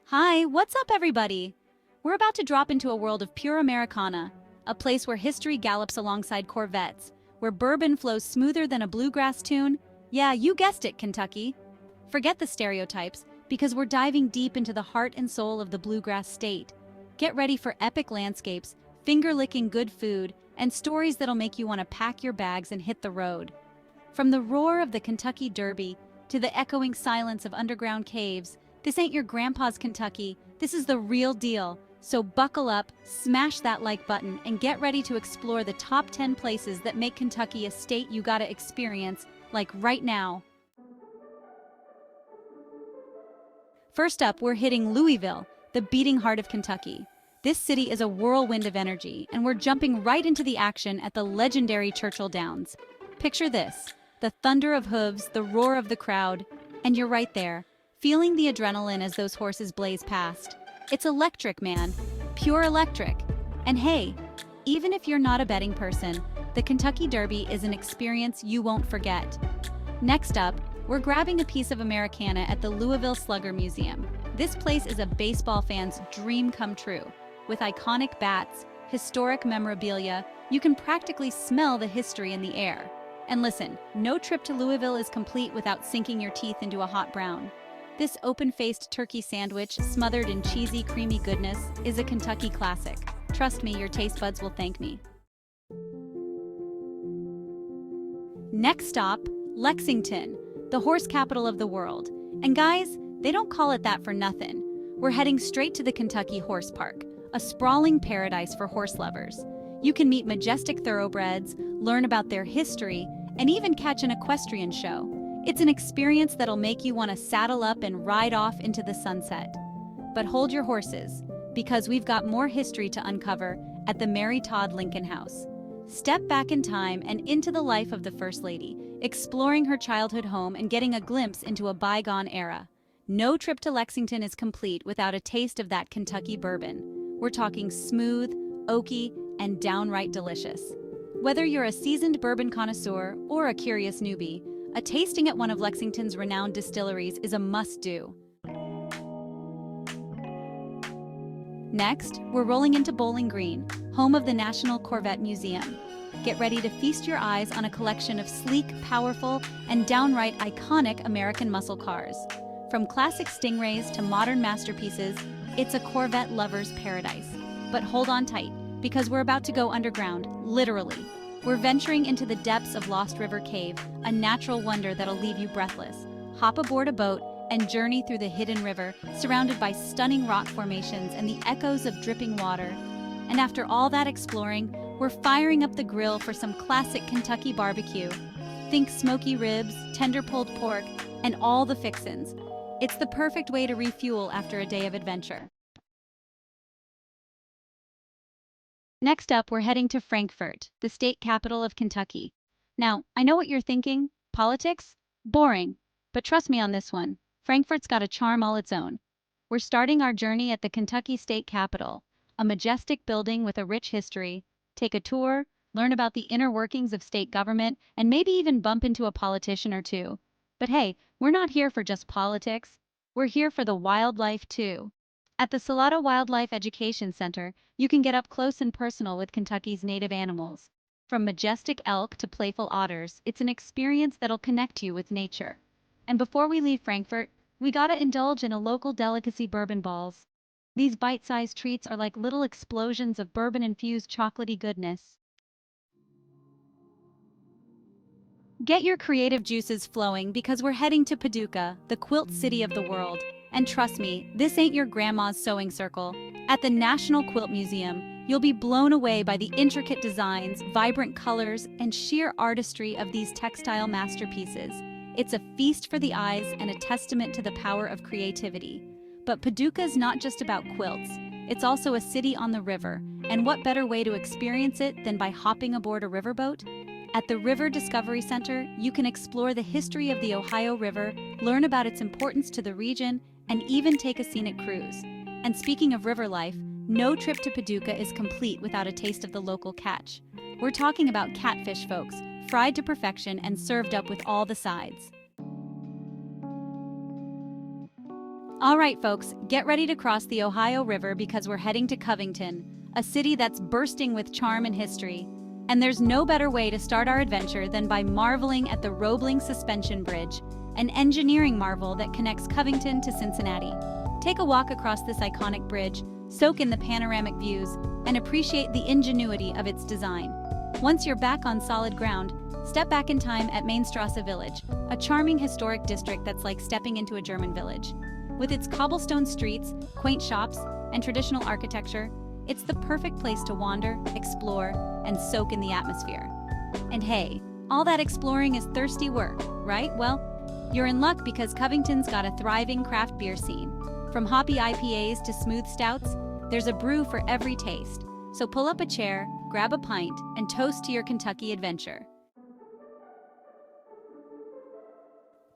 Hi, what's up, everybody? We're about to drop into a world of pure Americana, a place where history gallops alongside Corvettes, where bourbon flows smoother than a bluegrass tune. Yeah, you guessed it, Kentucky. Forget the stereotypes, because we're diving deep into the heart and soul of the bluegrass state. Get ready for epic landscapes, finger-licking good food, and stories that'll make you want to pack your bags and hit the road. From the roar of the Kentucky Derby to the echoing silence of underground caves, this ain't your grandpa's Kentucky, this is the real deal. So buckle up, smash that like button, and get ready to explore the top 10 places that make Kentucky a state you gotta experience, like right now. First up, we're hitting Louisville, the beating heart of Kentucky. This city is a whirlwind of energy, and we're jumping right into the action at the legendary Churchill Downs. Picture this, the thunder of hooves, the roar of the crowd, and you're right there, feeling the adrenaline as those horses blaze past. It's electric, man. Pure electric. And hey, even if you're not a betting person, the Kentucky Derby is an experience you won't forget. Next up, we're grabbing a piece of Americana at the Louisville Slugger Museum. This place is a baseball fan's dream come true. With iconic bats, historic memorabilia, you can practically smell the history in the air. And listen, no trip to Louisville is complete without sinking your teeth into a hot brown. This open-faced turkey sandwich, smothered in cheesy, creamy goodness, is a Kentucky classic. Trust me, your taste buds will thank me. Next stop, Lexington, the horse capital of the world. And guys, they don't call it that for nothing. We're heading straight to the Kentucky Horse Park, a sprawling paradise for horse lovers. You can meet majestic thoroughbreds, learn about their history, and even catch an equestrian show. It's an experience that'll make you want to saddle up and ride off into the sunset. But hold your horses, because we've got more history to uncover at the Mary Todd Lincoln House. Step back in time and into the life of the First Lady, exploring her childhood home and getting a glimpse into a bygone era. No trip to Lexington is complete without a taste of that Kentucky bourbon. We're talking smooth, oaky, and downright delicious. Whether you're a seasoned bourbon connoisseur or a curious newbie, a tasting at one of Lexington's renowned distilleries is a must-do. Next, we're rolling into Bowling Green, home of the National Corvette Museum. Get ready to feast your eyes on a collection of sleek, powerful, and downright iconic American muscle cars. From classic Stingrays to modern masterpieces, it's a Corvette lover's paradise. But hold on tight, because we're about to go underground, literally. We're venturing into the depths of Lost River Cave, a natural wonder that'll leave you breathless. Hop aboard a boat and journey through the hidden river, surrounded by stunning rock formations and the echoes of dripping water. And after all that exploring, we're firing up the grill for some classic Kentucky barbecue. Think smoky ribs, tender pulled pork, and all the fixins. It's the perfect way to refuel after a day of adventure. Next up, we're heading to Frankfort, the state capital of Kentucky. Now, I know what you're thinking. Politics? Boring. But trust me on this one. Frankfort's got a charm all its own. We're starting our journey at the Kentucky State Capitol, a majestic building with a rich history. Take a tour, learn about the inner workings of state government, and maybe even bump into a politician or two. But hey, we're not here for just politics. We're here for the wildlife too. At the Salado Wildlife Education Center, you can get up close and personal with Kentucky's native animals. From majestic elk to playful otters, it's an experience that'll connect you with nature. And before we leave Frankfort, we gotta indulge in a local delicacy, bourbon balls. These bite-sized treats are like little explosions of bourbon-infused chocolatey goodness. Get your creative juices flowing because we're heading to Paducah, the quilt city of the world. And trust me, this ain't your grandma's sewing circle. At the National Quilt Museum, you'll be blown away by the intricate designs, vibrant colors, and sheer artistry of these textile masterpieces. It's a feast for the eyes and a testament to the power of creativity. But Paducah's not just about quilts. It's also a city on the river, and what better way to experience it than by hopping aboard a riverboat? At the River Discovery Center, you can explore the history of the Ohio River, learn about its importance to the region, and even take a scenic cruise. And speaking of river life, no trip to Paducah is complete without a taste of the local catch. We're talking about catfish, folks, fried to perfection and served up with all the sides. All right, folks, get ready to cross the Ohio River because we're heading to Covington, a city that's bursting with charm and history. And there's no better way to start our adventure than by marveling at the Roebling Suspension Bridge, an engineering marvel that connects Covington to Cincinnati. Take a walk across this iconic bridge, soak in the panoramic views, and appreciate the ingenuity of its design. Once you're back on solid ground, step back in time at Mainstrasse Village, a charming historic district that's like stepping into a German village. With its cobblestone streets, quaint shops, and traditional architecture, it's the perfect place to wander, explore, and soak in the atmosphere. And hey, all that exploring is thirsty work, right? Well, you're in luck because Covington's got a thriving craft beer scene. From hoppy IPAs to smooth stouts, there's a brew for every taste. So pull up a chair, grab a pint, and toast to your Kentucky adventure.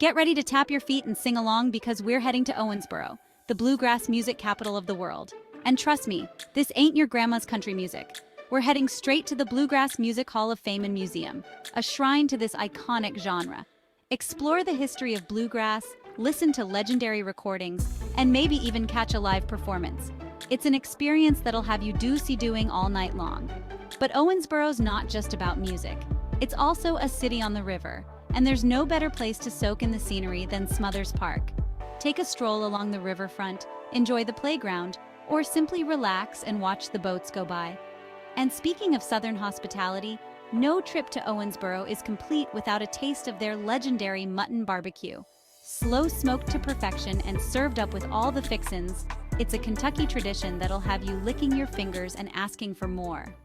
Get ready to tap your feet and sing along because we're heading to Owensboro, the bluegrass music capital of the world. And trust me, this ain't your grandma's country music. We're heading straight to the Bluegrass Music Hall of Fame and Museum, a shrine to this iconic genre. Explore the history of bluegrass, listen to legendary recordings, and maybe even catch a live performance. It's an experience that'll have you do-si-doing all night long. But Owensboro's not just about music. It's also a city on the river, and there's no better place to soak in the scenery than Smothers Park. Take a stroll along the riverfront, enjoy the playground, or simply relax and watch the boats go by. And speaking of Southern hospitality, no trip to Owensboro is complete without a taste of their legendary mutton barbecue. Slow smoked to perfection and served up with all the fixins, it's a Kentucky tradition that'll have you licking your fingers and asking for more.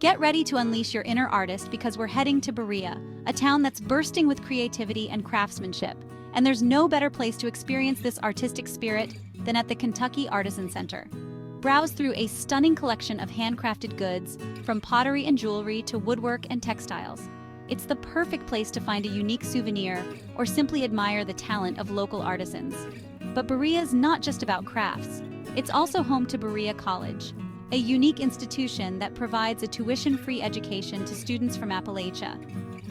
Get ready to unleash your inner artist because we're heading to Berea, a town that's bursting with creativity and craftsmanship. And there's no better place to experience this artistic spirit than at the Kentucky Artisan Center. Browse through a stunning collection of handcrafted goods, from pottery and jewelry to woodwork and textiles. It's the perfect place to find a unique souvenir or simply admire the talent of local artisans. But Berea's not just about crafts. It's also home to Berea College, a unique institution that provides a tuition-free education to students from Appalachia.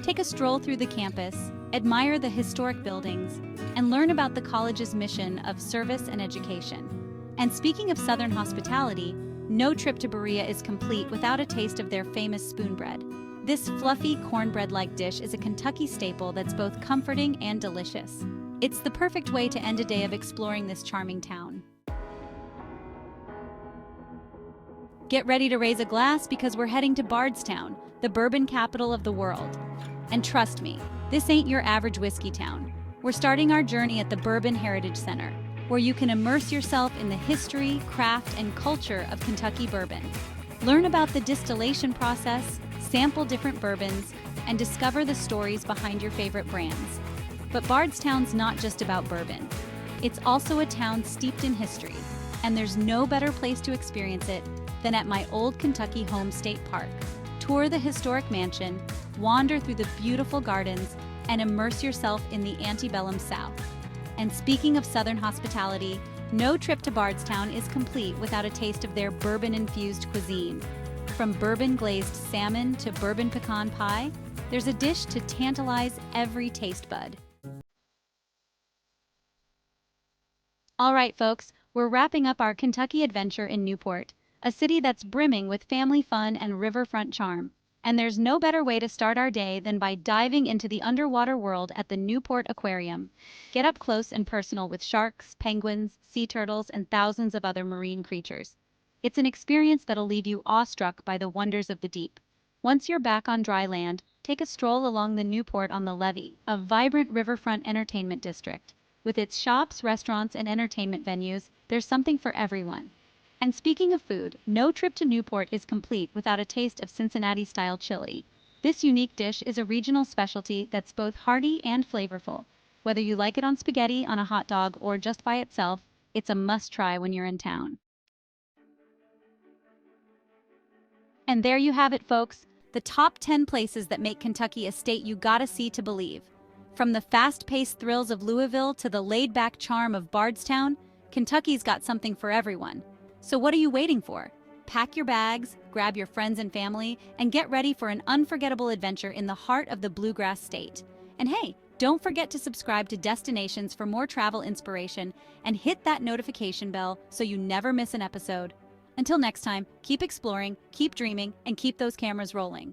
Take a stroll through the campus, admire the historic buildings, and learn about the college's mission of service and education. And speaking of Southern hospitality, no trip to Berea is complete without a taste of their famous spoon bread. This fluffy cornbread-like dish is a Kentucky staple that's both comforting and delicious. It's the perfect way to end a day of exploring this charming town. Get ready to raise a glass because we're heading to Bardstown, the bourbon capital of the world. And trust me, this ain't your average whiskey town. We're starting our journey at the Bourbon Heritage Center, where you can immerse yourself in the history, craft, and culture of Kentucky bourbon. Learn about the distillation process, sample different bourbons, and discover the stories behind your favorite brands. But Bardstown's not just about bourbon. It's also a town steeped in history, and there's no better place to experience it than at my old Kentucky home state park. Tour the historic mansion, wander through the beautiful gardens, and immerse yourself in the antebellum South. And speaking of Southern hospitality, no trip to Bardstown is complete without a taste of their bourbon-infused cuisine. From bourbon-glazed salmon to bourbon pecan pie, there's a dish to tantalize every taste bud. All right, folks, we're wrapping up our Kentucky adventure in Newport, a city that's brimming with family fun and riverfront charm. And there's no better way to start our day than by diving into the underwater world at the Newport Aquarium. Get up close and personal with sharks, penguins, sea turtles, and thousands of other marine creatures. It's an experience that'll leave you awestruck by the wonders of the deep. Once you're back on dry land, take a stroll along the Newport on the Levee, a vibrant riverfront entertainment district. With its shops, restaurants, and entertainment venues, there's something for everyone. And speaking of food, no trip to Newport is complete without a taste of Cincinnati-style chili. This unique dish is a regional specialty that's both hearty and flavorful. Whether you like it on spaghetti, on a hot dog, or just by itself, it's a must-try when you're in town. And there you have it, folks, the top 10 places that make Kentucky a state you gotta see to believe. From the fast-paced thrills of Louisville to the laid-back charm of Bardstown, Kentucky's got something for everyone. So what are you waiting for? Pack your bags, grab your friends and family, and get ready for an unforgettable adventure in the heart of the Bluegrass state. And hey, Don't forget to subscribe to Destinations for more travel inspiration and hit that notification bell so you never miss an episode. Until next time, keep exploring, keep dreaming, and keep those cameras rolling.